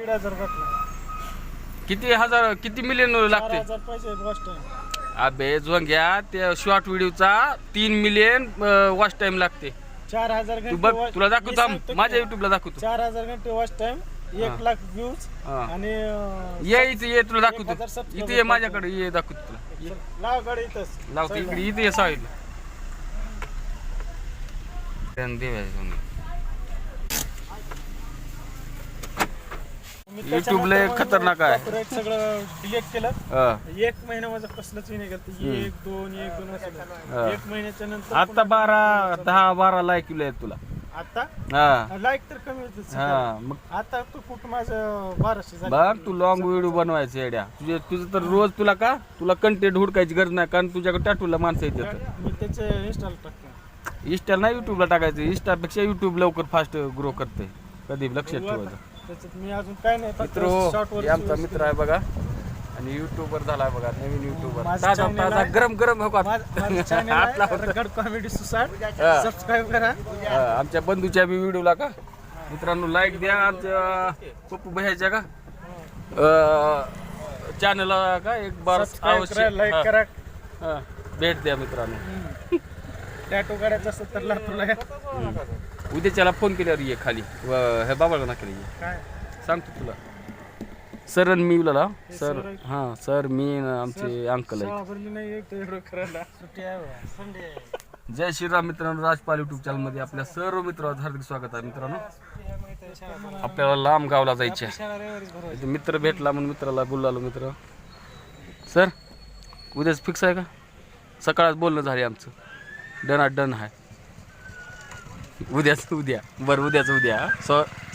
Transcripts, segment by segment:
1,500 भेटला. किती मिलियन लागते? 4,000 पैसे वॉच टाइम. अबे झोंग्या त्या शॉर्ट व्हिडिओचा 3 मिलियन वॉच टाइम लागते. 4,000 तू घंटे बघ, watch- तुला मी दाखवतो सांगतो की माझ्या युट्यूबला दाखवतो. 4,000 घंटे वॉच टाइम, 1,00,000 व्ह्यूज आणि ये इथे ये, तुला 1,000 दाखवतो. subscriber इथे ये माझ्याकडे, ये दाखवतो तुला. लाव गाडी इथंच. लावतो इकडे, इथे ये साईडला. मी युट्यूबला एक खतरनाक आहे. copyright सगळं डिलीट केलं. हा. 1 महिना माझं कसलंच नाही करत. 1 2 हा. 1 महिन्याच्या नंतर आता 10-12 लाईक आहेत तुला. आता हा लाईक तर कमी होते. हा. मग आता तू कुठं माझं 1200 झालं. बघ, तू लॉंग व्हिडिओ बनवायचे येड्या. तुझं तर रोज तुला कंटेंट हुडकायची गरज नाही, कारण तुझ्याकडे टॅटूला माणसं येतात. मी त्याचे इन्स्टॉल टाकतो. इंस्टा नाही युट्यूबला टाकायचं. इंस्टापेक्षा युट्यूब लवकर फास्ट ग्रो करते. कधी लक्षात ठेवायचं. त्याच्यात मी अजून काय नाही, फक्त मित्र short वर हे आमचा मित्र आहे बघा, आणि युट्यूबर झालाय बघा, नवीन युट्यूबर. माझं ताजा channel ताजा आहे. गरम हो का. माझं चॅनल आहे रगड कॉमेडी सुसाट. हा. सबस्क्राईब करा. आमच्या बंधूच्या बी व्हिडिओला का मित्रांनो लाईक द्या. आमच्या पप्पू भैयाच्या का चॅनलला का एक बार सबस्क्राईब करा, लाईक करा. भेट द्या मित्रांनो. टॅटू काढायचं असतं तर लातूरला या. उद्याच्याला फोन केल्यावर ये खाली हे बाबाला ना केलं ये. काय सांगतो तुला. सर आणि मी बोला सर. सर आहे. हा सर, मी आणि आमचे अंकल आहे. सावरली नाही एक तर एवढं करायला. सुट्टी आहे बा. संडे आहे. जय श्रीराम मित्रांनो, राजपाल युट्यूब चॅनल मध्ये आपल्या सर्व मित्रांचं हार्दिक स्वागत आहे. मित्रांनो आपल्याला लांब गावला जायचे आहे. शाळा रविवारीच भरवायची. इथे मित्र भेटला म्हणून मित्राला बोललो. मित्र सर उद्याच फिक्स आहे का? सकाळच बोलणं झाले आमचं. डन आहे. उद्या बरं, उद्या.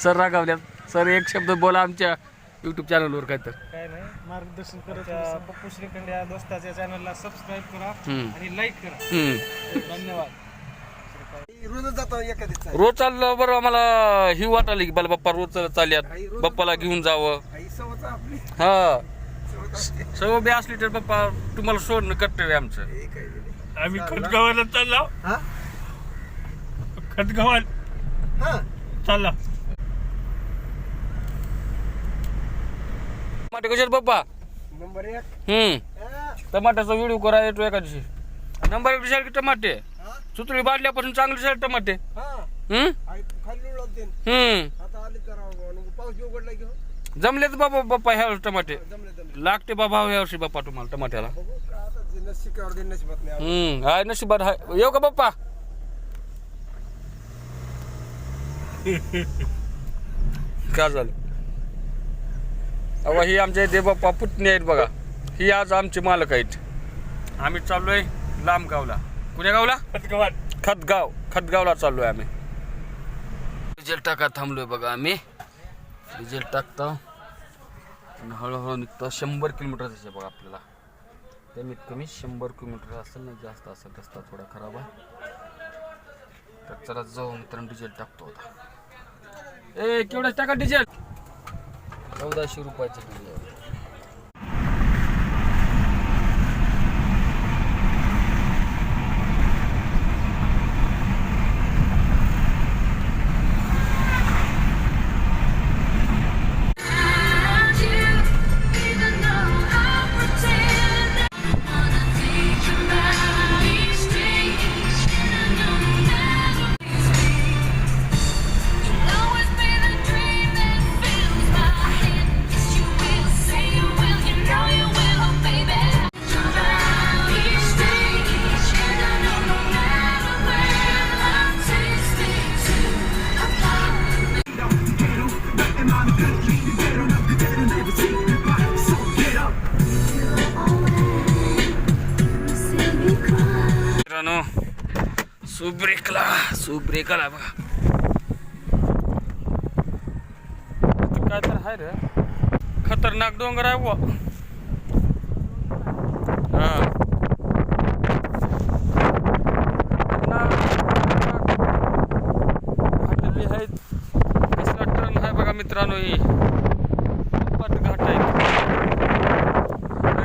सर रागावल्यात. सर एक शब्द बोला आमच्या युट्यूब चॅनलवर काय तर. काय नाही, मार्गदर्शन करत पप्पू श्रीखंड या दोस्ताच्या चॅनलला सबस्क्राईब करा आणि लाईक करा. धन्यवाद. रोज चाललो बरं. आम्हाला ही वाटाली की बाप्पा रोज चालल्यात, बाप्पाला घेऊन जावं. हा सव बी असली तर बाप्पा तुम्हाला सोडणं कर्तव्य आमचं. आम्ही खतगावाला चाललो. खतगावाला चालला. टमाटे कसे आहेत बाप्पा? नंबर 1. टमाट्याचा व्हिडिओ करा येतो एका दिवशी. नंबर 1 दिसाल की टमाटे सुतळी बांधल्यापासून चांगले दिसाल टमाटे. जमलेत बाप्पा ह्या वर्षी टमाटे. लागते बाबा ह्या वर्षी बाप्पा तुम्हाला टमाट्याला. हाय नशिबात हाय. येऊ का बाप्पा? काय झालं? अहो ही आमच्या इथे बाप्पा पुतणी आहेत बघा. ही आज आमचे मालक आहेत. आम्ही चाललोय लांब गावला. कुण्या गावला? खतगावला चाललोय आम्ही. डिझेल टाका थांबलोय बघा आम्ही. डिझेल टाकतो आणि हळूहळू निघतो. 100 किलोमीटर जायचं बघा आपल्याला. कमीत कमी 100 किलोमीटर असेल ना, जास्त असेल. रस्ता थोडा खराब आहे तर चला जाऊ मित्रांनो. डिझेल टाकतो आता. केवढं टाका डिझेल? 1400 रुपयाचं डिझेल. सुब्रेकला बघा. काय तर आहे रे, खतरनाक डोंगर आहे बुवा. बी आहेत. कसला टर्न आहे बघा मित्रांनो. ही पट घाट आहे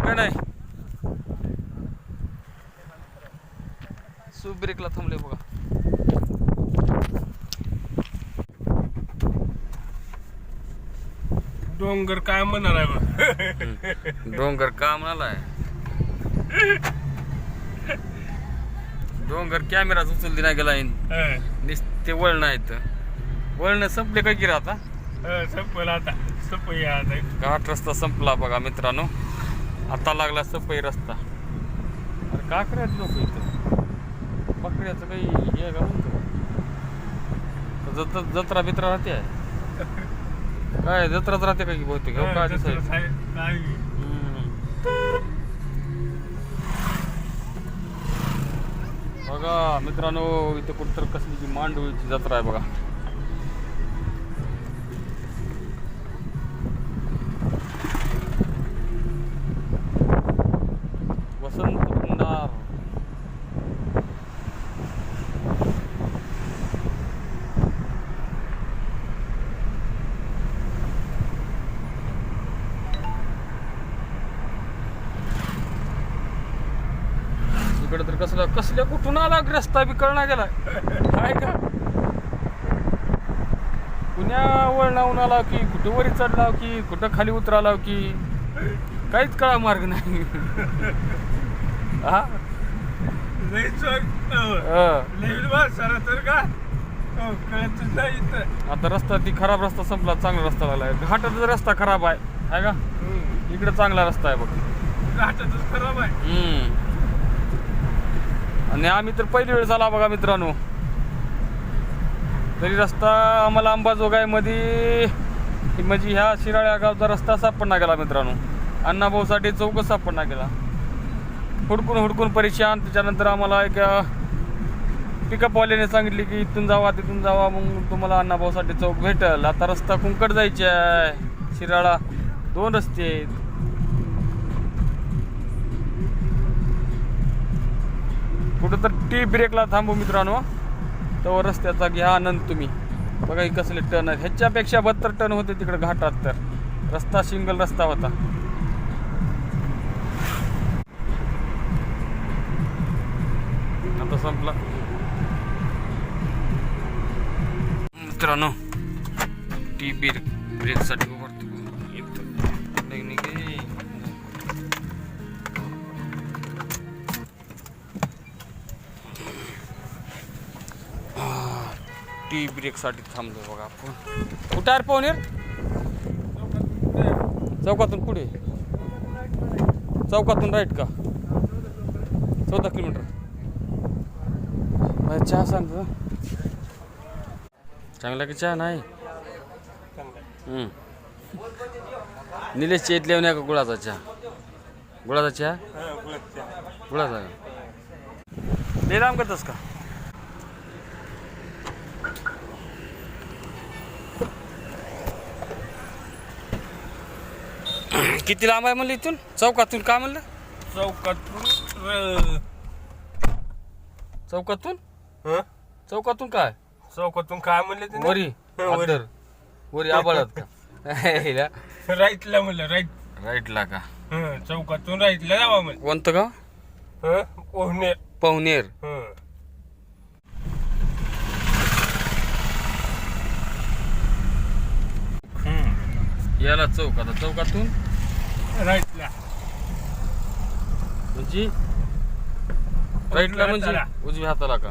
का नाही? सुब्रेकला थांबले बघा. डोंगर काय म्हणणार आहे बघ. डोंगर का म्हणालाय? डोंगर कॅमेराच उचलली नाही गेला नुसते वळण आहेत. वळण संपले काय की आता? संपला आता. सपई आता घाट रस्ता संपला बघा मित्रांनो. आता लागला सपई रस्ता. अरे का करायचं लोक इथं? बकऱ्याचं काही हे का म्हणतो? जत्रा बित्रा राहते काय? जत्राच राहते का की बहुतेक? काय दिसायचं? बघा मित्रांनो, इथे कुठतर कसली मांडवीची जत्रा आहे बघा. वसंत भंडार. इकडे तर कसल्या कुठून आला रस्ता बी कळना गेला काय का? पुण्या वळणावून आला की कुठं वरी चढलाव की कुठं खाली उतरालाव की काहीच कळा मार्ग नाही. हा आता रस्ता ती खराब रस्ता संपला, चांगला रस्ता लागलाय. घाटाचा रस्ता खराब आहे का? इकडे चांगला रस्ता आहे बघ. घाटातच खराब आहे. आणि आम्ही तर पहिली वेळ झाला बघा मित्रांनो. तरी रस्ता आम्हाला अंबाजोगाईमध्ये म्हणजे ह्या शिराळ्या गावचा रस्ता सापडला गेला मित्रांनो. अण्णाभाऊसाठी चौक सापडला गेला. हुडकून परेशान. त्याच्यानंतर आम्हाला एक पिकअपवाल्याने सांगितले की इथून जावा तिथून जावा, मग तुम्हाला अण्णाभाऊसाठी चौक भेटेल. आता रस्ता कुंकड जायचे आहे. शिराळा 2 रस्ते आहेत. कुठं तर टी ब्रेकला थांबू मित्रांनो, तो रस्त्याचा घ्या आनंद तुम्ही. बघा ही कसले टर्न आहेत. ह्याच्यापेक्षा 72 टर्न होते तिकडे घाटात. तर रस्ता सिंगल रस्ता होता. आता संपला मित्रांनो. टी ब्रेक साठी उभारतो. टी ब्रेक साठी थांबलो बघा आपण. कुठं आहे पाहुणेर? चौकातून पुढे. चौकातून राईट का? 14 किलोमीटर. चहा सांगतो चांगला की चहा नाही? निलेशच्या इथल्या नाही का गुळाचा चहा? गुळाचा चहा? गुळाचा का? लय लांब करतस का? किती लांब आहे म्हणलं इथून? चौकातून का म्हणलं? चौकातून काय? चौकातून काय म्हणले ते? वरी वरी आबाळात का? राईटला म्हणलं. राईटला का? चौकातून राईटला जावा म्हणलं. कोणतं गाव? पवनेर. याला चौक. आता चौकातून राईटला म्हणजे राईटला म्हणजे उजव्या हाताला का?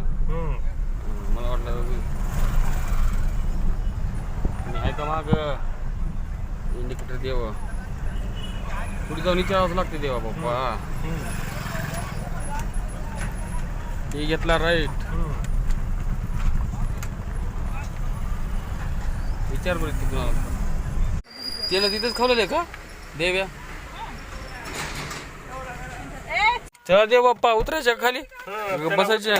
मला वाटलं आहे का माग इंडिकेटर देवा. पुढे जाऊन विचारावं लागते देवा बाप्पा. ते घेतला राईट. विचार बरं किती तुम्हाला. त्याला तिथेच खावलेलं का देव्या? चला देव बाप्पा उतरायच्या खाली बसायचे.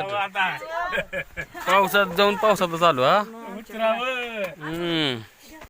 पावसात जाऊन पावसातच आलो. हा